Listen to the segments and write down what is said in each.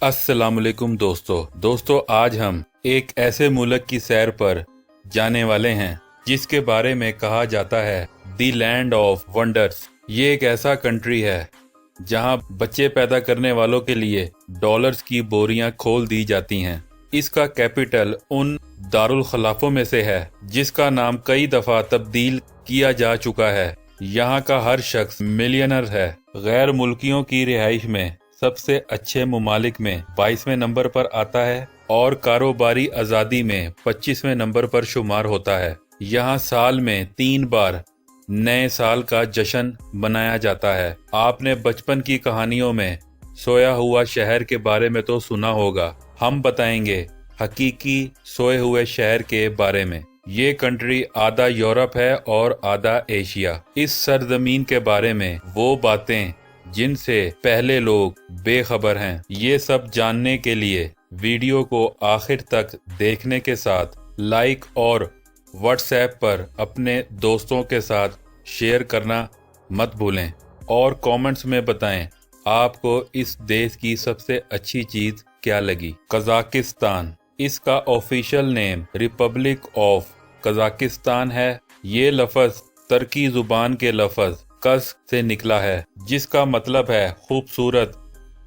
अस्सलाम वालेकुम दोस्तों आज हम एक ऐसे मुल्क की सैर पर जाने वाले हैं जिसके बारे में कहा जाता है दी लैंड ऑफ वंडर्स। ये एक ऐसा कंट्री है जहां बच्चे पैदा करने वालों के लिए डॉलर्स की बोरियां खोल दी जाती हैं। इसका कैपिटल उन दारुल खलाफों में से है जिसका नाम कई दफा तब्दील किया जा चुका है। यहाँ का हर शख्स मिलियनर है। गैर मुल्कियों की रिहाइश में सबसे अच्छे मुमालिक में 22वें नंबर पर आता है और कारोबारी आज़ादी में 25वें नंबर पर शुमार होता है। यहाँ साल में 3 बार नए साल का जश्न मनाया जाता है। आपने बचपन की कहानियों में सोया हुआ शहर के बारे में तो सुना होगा, हम बताएंगे हकीकी सोए हुए शहर के बारे में। ये कंट्री आधा यूरोप है और आधा एशिया। इस सरजमीन के बारे में वो बातें जिनसे पहले लोग बेखबर हैं, ये सब जानने के लिए वीडियो को आखिर तक देखने के साथ लाइक और व्हाट्सएप पर अपने दोस्तों के साथ शेयर करना मत भूलें और कमेंट्स में बताएं आपको इस देश की सबसे अच्छी चीज क्या लगी। कजाकिस्तान, इसका official name Republic of Kazakhstan है। ये लफ्ज तुर्की जुबान के लफ्ज कस से निकला है जिसका मतलब है खूबसूरत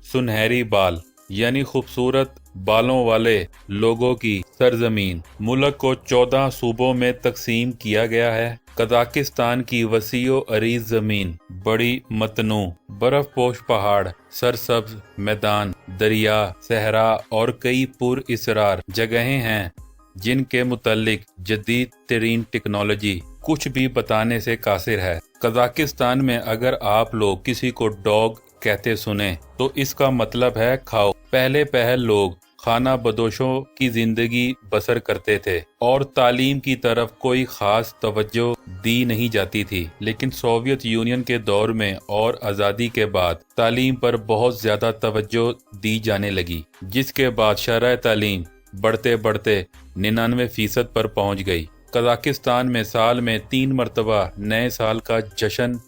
सुनहरी बाल, यानी खूबसूरत बालों वाले लोगों की सरजमीन। मुल्क को 14 सूबों में तकसीम किया गया है। कजाकिस्तान की वसीओ अरीज जमीन, बड़ी मतनू बर्फपोश पहाड़, सरसब्ज मैदान, दरिया, सहरा और कई पुर इसरार जगहें हैं जिनके मुतालिक जदीद तरीन टेक्नोलॉजी कुछ भी बताने से कासिर है। कजाकिस्तान में अगर आप लोग किसी को डॉग कहते सुने तो इसका मतलब है खाओ। पहले लोग खाना बदोशों की जिंदगी बसर करते थे और तालीम की तरफ कोई खास तवज्जो दी नहीं जाती थी, लेकिन सोवियत यूनियन के दौर में और आज़ादी के बाद तालीम पर बहुत ज्यादा तवज्जो दी जाने लगी, जिसके बाद शरह तालीम बढ़ते 99% पर पहुंच गई। कजाकिस्तान में साल में 3 मरतबा नए साल का जश्न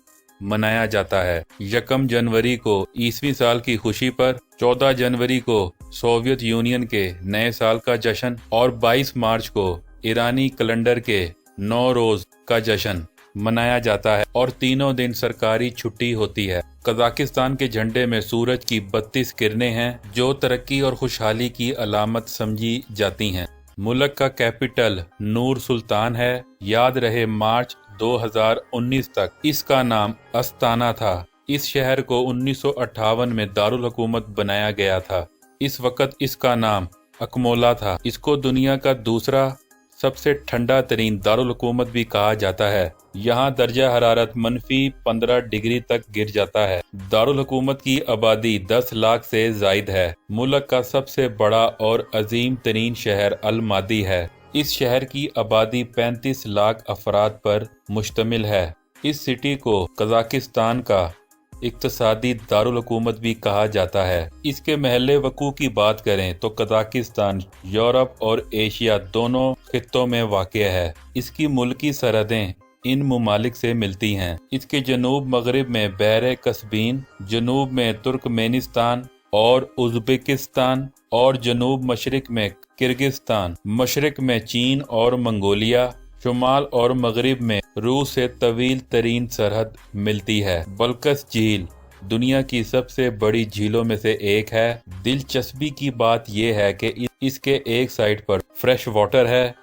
मनाया जाता है। 1 जनवरी को ईसवी साल की खुशी पर, 14 जनवरी को सोवियत यूनियन के नए साल का जश्न और 22 मार्च को ईरानी कैलेंडर के 9 रोज का जश्न मनाया जाता है और तीनों दिन सरकारी छुट्टी होती है। कजाकिस्तान के झंडे में सूरज की 32 किरणें हैं जो तरक्की और खुशहाली की अलामत समझी जाती हैं। मुल्क का कैपिटल नूर सुल्तान है। याद रहे मार्च 2019 तक इसका नाम अस्ताना था। इस शहर को 1958 में दारुल हुकूमत बनाया गया था। इस वक्त इसका नाम अकमोला था। इसको दुनिया का दूसरा सबसे ठंडा तरीन दारुल हुकूमत भी कहा जाता है। यहाँ दर्जा हरारत -15 डिग्री तक गिर जाता है। दारुल हुकूमत की आबादी 10 लाख से जायद है। मुल्क का सबसे बड़ा और अजीम तरीन शहर अल-मादी है। इस शहर की आबादी 35 लाख अफराद पर मुश्तमिल है। इस सिटी को कजाकिस्तान का इक्तसादी दारुल हुकूमत भी कहा जाता है। इसके महल वकू की बात करें तो कजाकिस्तान यूरोप और एशिया दोनों खित्तों में वाक़ है। इसकी मुल्की सरहदें इन मुमालिक से मिलती हैं। इसके जनूब मगरिब में बहर कस्बीन, जनूब में तुर्कमेनिस्तान और उज़्बेकिस्तान और जनूब मशरिक में किर्गिस्तान, मशरिक में चीन और मंगोलिया, शुमाल और मगरिब में रूस से तवील तरीन सरहद मिलती है। बल्कस झील दुनिया की सबसे बड़ी झीलों में से एक है। दिलचस्पी की बात यह है कि इसके एक साइड पर फ्रेश वाटर है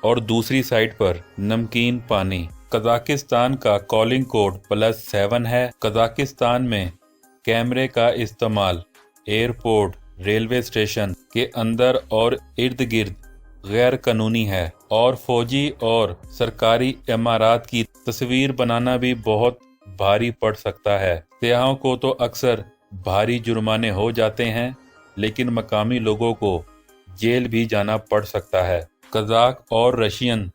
और दूसरी साइड पर नमकीन पानी। कजाकिस्तान का कॉलिंग कोड +7 है। कजाकिस्तान में कैमरे का इस्तेमाल एयरपोर्ट, रेलवे स्टेशन के अंदर और इर्द गिर्द गैर कानूनी है और फौजी और सरकारी इमारत की तस्वीर बनाना भी बहुत भारी पड़ सकता है। सियाहों को तो अक्सर भारी जुर्माने हो जाते हैं, लेकिन मकामी लोगों को जेल भी जाना पड़ सकता है। कज़ाक और रशियन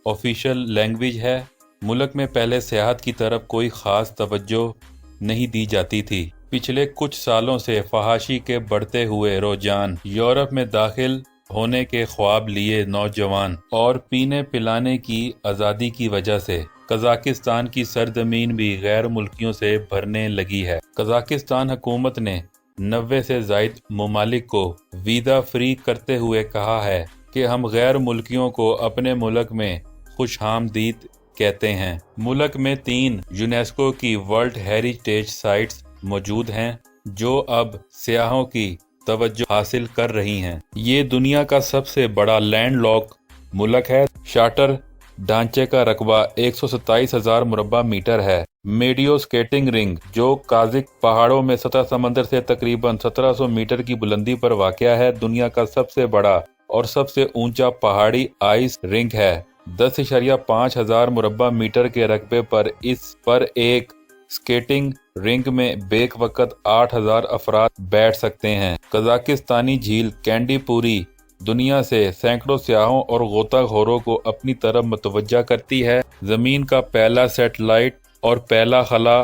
ऑफिशियल लैंग्वेज है। मुल्क में पहले सियाहत की तरफ कोई खास तवज्जो नहीं दी जाती थी। पिछले कुछ सालों से फहाशी के बढ़ते हुए रुझान, यूरोप में दाखिल होने के ख्वाब लिए नौजवान और पीने पिलाने की आज़ादी की वजह से कजाकिस्तान की सरजमीन भी गैर मुल्कियों से भरने लगी है। कजाकिस्तान हुकूमत ने 90 से ज़ायद ममालिक को वीज़ा फ्री करते हुए कहा है कि हम गैर मुल्कियों को अपने मुल्क में खुशामदीद कहते हैं। मुल्क में 3 यूनेस्को की वर्ल्ड हेरिटेज साइट्स मौजूद हैं जो अब सियाहों की तवज्जो हासिल कर रही हैं। ये दुनिया का सबसे बड़ा लैंडलॉक मुल्क है। शार्टर ढांचे का रकबा 127,000 मुरब्बा मीटर है। मेडियो स्केटिंग रिंग जो काजिक पहाड़ों में सतह समंदर से तकरीबन 1700 मीटर की बुलंदी पर वाक़या है, दुनिया का सबसे बड़ा और सबसे ऊंचा पहाड़ी आइस रिंक है। 10.5 हजार मुरब्बा मीटर के रकबे पर इस पर एक स्केटिंग रिंक में बेक वक्त 8,000 अफराद बैठ सकते हैं। कजाकिस्तानी झील कैंडीपुरी दुनिया से सैकड़ों सियाहों और गोताखोरों को अपनी तरफ मुतवज्जा करती है। जमीन का पहला सैटेलाइट और पहला खला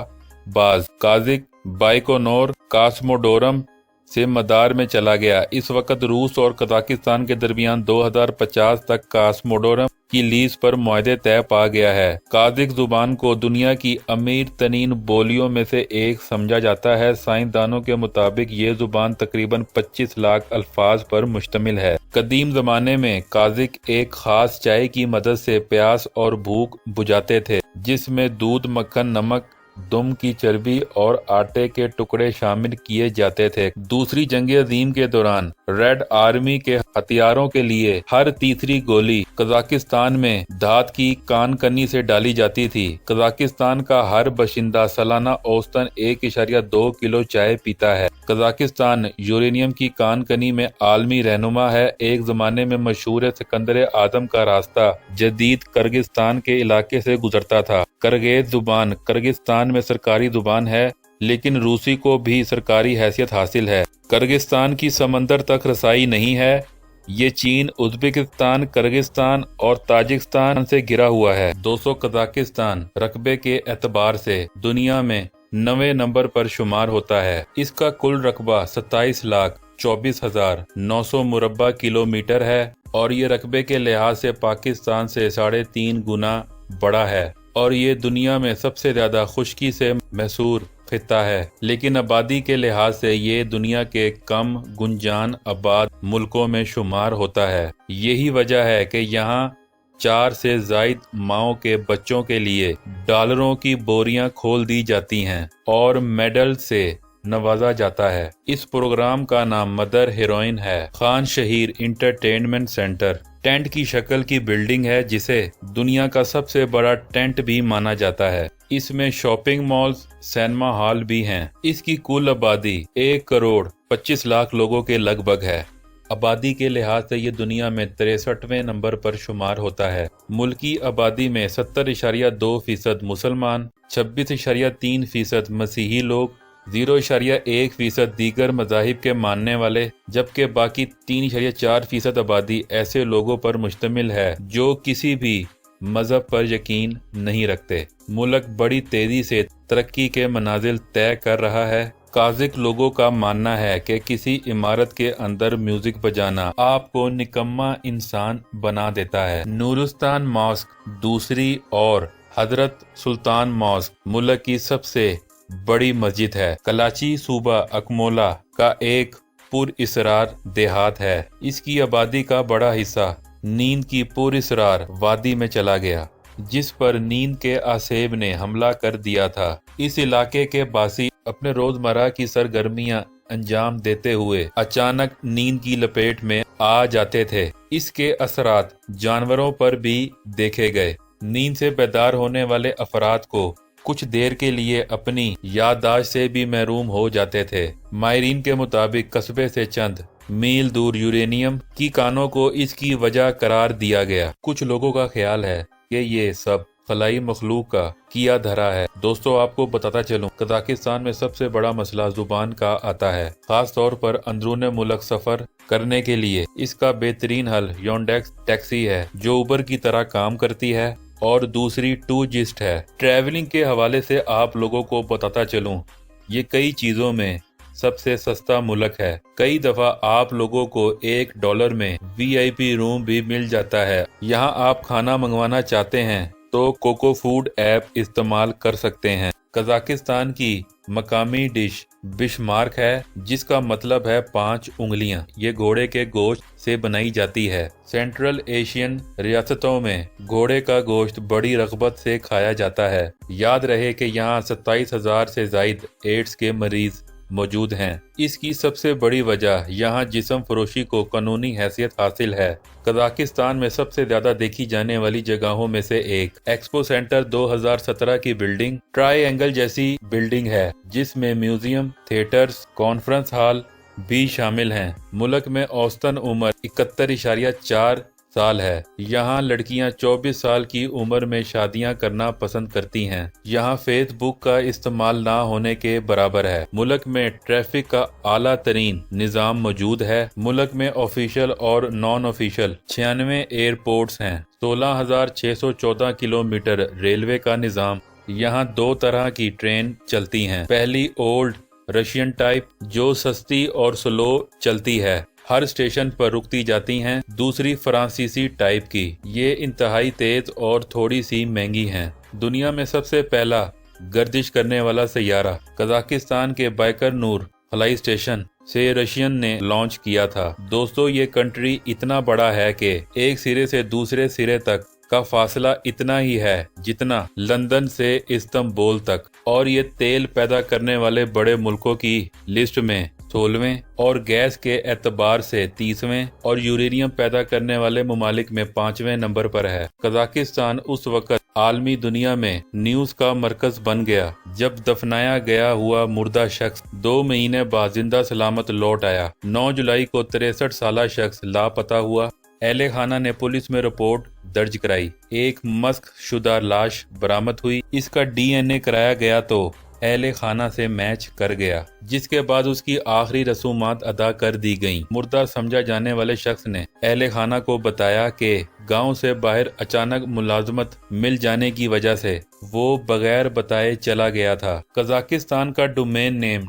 बाज काजिक बाइकोनोर कास्मोडोरम से मदार में चला गया। इस वक्त रूस और कजाकिस्तान के दरमियान 2050 तक कास्मोडोरम की लीज पर मुआहदे तय पा गया है। काजिक जुबान को दुनिया की अमीर तरीन बोलियों में से एक समझा जाता है। साइंसदानों के मुताबिक ये जुबान तकरीबन 25 लाख अल्फाज पर मुश्तमिल है। कदीम जमाने में काजिक एक खास चाय की मदद से प्यास और भूख बुझाते थे, जिसमें दूध, मक्खन, नमक, दुम की चर्बी और आटे के टुकड़े शामिल किए जाते थे। दूसरी जंग अजीम के दौरान रेड आर्मी के हथियारों के लिए हर तीसरी गोली कजाकिस्तान में धात की कानकनी से डाली जाती थी। कजाकिस्तान का हर बशिंदा सालाना औसतन 1.2 किलो चाय पीता है। कजाकिस्तान यूरेनियम की कानकनी में आलमी रहनुमा है। एक जमाने में मशहूर सिकंदर आजम का रास्ता जदीद किर्गिस्तान के इलाके से गुजरता था। किर्गिज जुबान किर्गिस्तान में सरकारी जुबान है, लेकिन रूसी को भी सरकारी हैसियत हासिल है। किर्गिस्तान की समंदर तक रसाई नहीं है। ये चीन, उज्बेकिस्तान, किर्गिस्तान और ताजिकिस्तान से घिरा हुआ है। 200 कजाकिस्तान रकबे के एतबार से दुनिया में 9वें नंबर पर शुमार होता है। इसका कुल रकबा 27,24,900 मुरब्बा किलोमीटर है और ये रकबे के लिहाज से पाकिस्तान से 3.5 गुना बड़ा है और ये दुनिया में सबसे ज्यादा खुश्की से महसूर खित्ता है। लेकिन आबादी के लिहाज से ये दुनिया के कम गुंजान आबाद मुल्कों में शुमार होता है। यही वजह है कि यहाँ 4 से ज़ायद माओं के बच्चों के लिए डॉलरों की बोरियां खोल दी जाती हैं और मेडल से नवाजा जाता है। इस प्रोग्राम का नाम मदर हीरोइन है। Khan Shaheer entertainment centre tent की शक्ल की बिल्डिंग है, जिसे दुनिया का सबसे बड़ा टेंट भी माना जाता है। इसमें शॉपिंग मॉल्स, सिनेमा हॉल भी हैं। इसकी कुल आबादी 1,25,00,000 लोगों के लगभग है। आबादी के लिहाज से ये दुनिया में 63वें नंबर पर शुमार होता है। मुल्की आबादी में 70.2% मुसलमान, 26.3% मसीही लोग, 0.1% दीगर मज़ाहिब के मानने वाले, जबकि बाकी 3.4% आबादी ऐसे लोगों पर मुश्तमिल है जो किसी भी मजहब पर यकीन नहीं रखते। मुल्क बड़ी तेजी से तरक्की के मनाजिल तय कर रहा है। काजिक लोगों का मानना है कि किसी इमारत के अंदर म्यूजिक बजाना आपको निकम्मा इंसान बना देता है। नूरुस्तान मॉस्क दूसरी और हजरत सुल्तान मॉस्क मुल्क की सबसे बड़ी मस्जिद है। कराची सूबा अकमोला का एक पुरइसरार देहात है। इसकी आबादी का बड़ा हिस्सा नींद की पुरइसरार वादी में चला गया, जिस पर नींद के आसेब ने हमला कर दिया था। इस इलाके के बासी अपने रोजमर्रा की सरगर्मियां अंजाम देते हुए अचानक नींद की लपेट में आ जाते थे। इसके असरात जानवरों पर भी देखे गए। नींद से बेदार होने वाले अफराद को कुछ देर के लिए अपनी याददाश्त से भी महरूम हो जाते थे। माहिरीन के मुताबिक कस्बे से चंद मील दूर यूरेनियम की कानों को इसकी वजह करार दिया गया। कुछ लोगों का ख्याल है कि ये सब खलाई मखलूक का किया धरा है। दोस्तों, आपको बताता चलूं, कजाकिस्तान में सबसे बड़ा मसला जुबान का आता है। खास तौर पर अंदरून मुल्क सफर करने के लिए इसका बेहतरीन हल योंडेक्स टैक्सी है, जो उबर की तरह काम करती है, और दूसरी टूजिस्ट है। ट्रैवलिंग के हवाले से आप लोगों को बताता चलूं, ये कई चीजों में सबसे सस्ता मुल्क है। कई दफा आप लोगों को $1 में VIP रूम भी मिल जाता है। यहाँ आप खाना मंगवाना चाहते हैं तो कोको फूड ऐप इस्तेमाल कर सकते हैं। कजाकिस्तान की मकामी डिश बिशमार्क है, जिसका मतलब है 5 उंगलियां। ये घोड़े के गोश्त से बनाई जाती है। सेंट्रल एशियन रियासतों में घोड़े का गोश्त बड़ी रग़बत से खाया जाता है। याद रहे कि यहाँ 27,000 से ज़ायद एड्स के मरीज मौजूद हैं। इसकी सबसे बड़ी वजह यहाँ जिस्म फरोशी को कानूनी हैसियत हासिल है। कजाकिस्तान में सबसे ज्यादा देखी जाने वाली जगहों में से एक एक्सपो सेंटर 2017 की बिल्डिंग ट्रायंगल जैसी बिल्डिंग है, जिसमें म्यूजियम, थिएटर्स, कॉन्फ्रेंस हॉल भी शामिल हैं। मुल्क में औसतन उम्र 71.4 साल है। यहाँ लड़कियां 24 साल की उम्र में शादियां करना पसंद करती हैं। यहाँ फेसबुक का इस्तेमाल ना होने के बराबर है। मुल्क में ट्रैफिक का आला तरीन निज़ाम मौजूद है। मुल्क में ऑफिशियल और नॉन ऑफिशियल 96 एयरपोर्ट्स हैं। 16,614 किलोमीटर रेलवे का निज़ाम। यहाँ 2 तरह की ट्रेन चलती हैं। पहली ओल्ड रशियन टाइप जो सस्ती और स्लो चलती है, हर स्टेशन पर रुकती जाती हैं। दूसरी फ्रांसीसी टाइप की, ये इंतहाई तेज और थोड़ी सी महंगी हैं। दुनिया में सबसे पहला गर्दिश करने वाला सैयारा कजाकिस्तान के बाइकरनूर फ्लाई स्टेशन से रशियन ने लॉन्च किया था। दोस्तों, ये कंट्री इतना बड़ा है कि एक सिरे से दूसरे सिरे तक का फासला इतना ही है जितना लंदन से इस्तांबुल तक, और ये तेल पैदा करने वाले बड़े मुल्कों की लिस्ट में 16वें और गैस के एतबार से 30वें और यूरेनियम पैदा करने वाले ममालिक में 5वें नंबर पर है। कजाकिस्तान उस वक्त आलमी दुनिया में न्यूज का मरकज बन गया जब दफनाया गया हुआ मुर्दा शख्स 2 महीने बाद जिंदा सलामत लौट आया। 9 जुलाई को 63 साला शख्स लापता हुआ। अहले खाना ने पुलिस में रिपोर्ट दर्ज कराई। एक मस्क शुदा लाश बरामद हुई। इसका DNA कराया गया तो अहले खाना से मैच कर गया, जिसके बाद उसकी आखिरी रसूमात अदा कर दी गईं। मुर्दा समझा जाने वाले शख्स ने अहले खाना को बताया कि गांव से बाहर अचानक मुलाजमत मिल जाने की वजह से वो बगैर बताए चला गया था। कजाकिस्तान का डोमेन नेम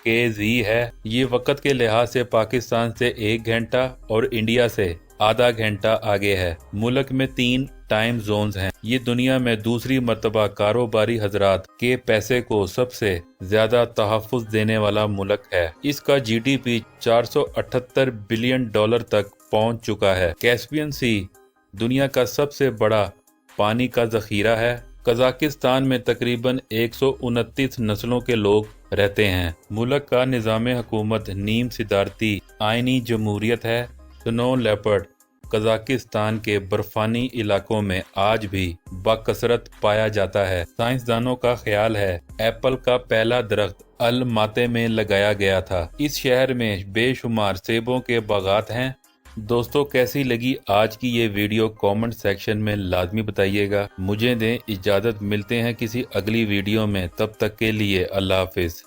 .kz है। ये वक्त के लिहाज से पाकिस्तान से 1 घंटा और इंडिया से आधा घंटा आगे है। मुल्क में 3 टाइम जोन्स हैं। ये दुनिया में दूसरी मर्तबा कारोबारी हजरात के पैसे को सबसे ज्यादा तहफ़्फ़ुज़ देने वाला मुल्क है। इसका GDP 478 बिलियन डॉलर तक पहुंच चुका है। कैस्पियन सी दुनिया का सबसे बड़ा पानी का जखीरा है। कजाकिस्तान में तकरीबन 129 नस्लों के लोग रहते हैं। मुल्क का निज़ाम हुकूमत नीम सिदारती आइनी जमहूरियत है। स्नो लेपर्ड कजाकिस्तान के बर्फानी इलाकों में आज भी बकसरत पाया जाता है। साइंसदानों का ख्याल है एप्पल का पहला दरख्त अल माते में लगाया गया था। इस शहर में बेशुमार सेबों के बागात हैं। दोस्तों, कैसी लगी आज की ये वीडियो कमेंट सेक्शन में लाजमी बताइएगा। मुझे दें इजाज़त, मिलते हैं किसी अगली वीडियो में। तब तक के लिए अल्लाह हाफिज।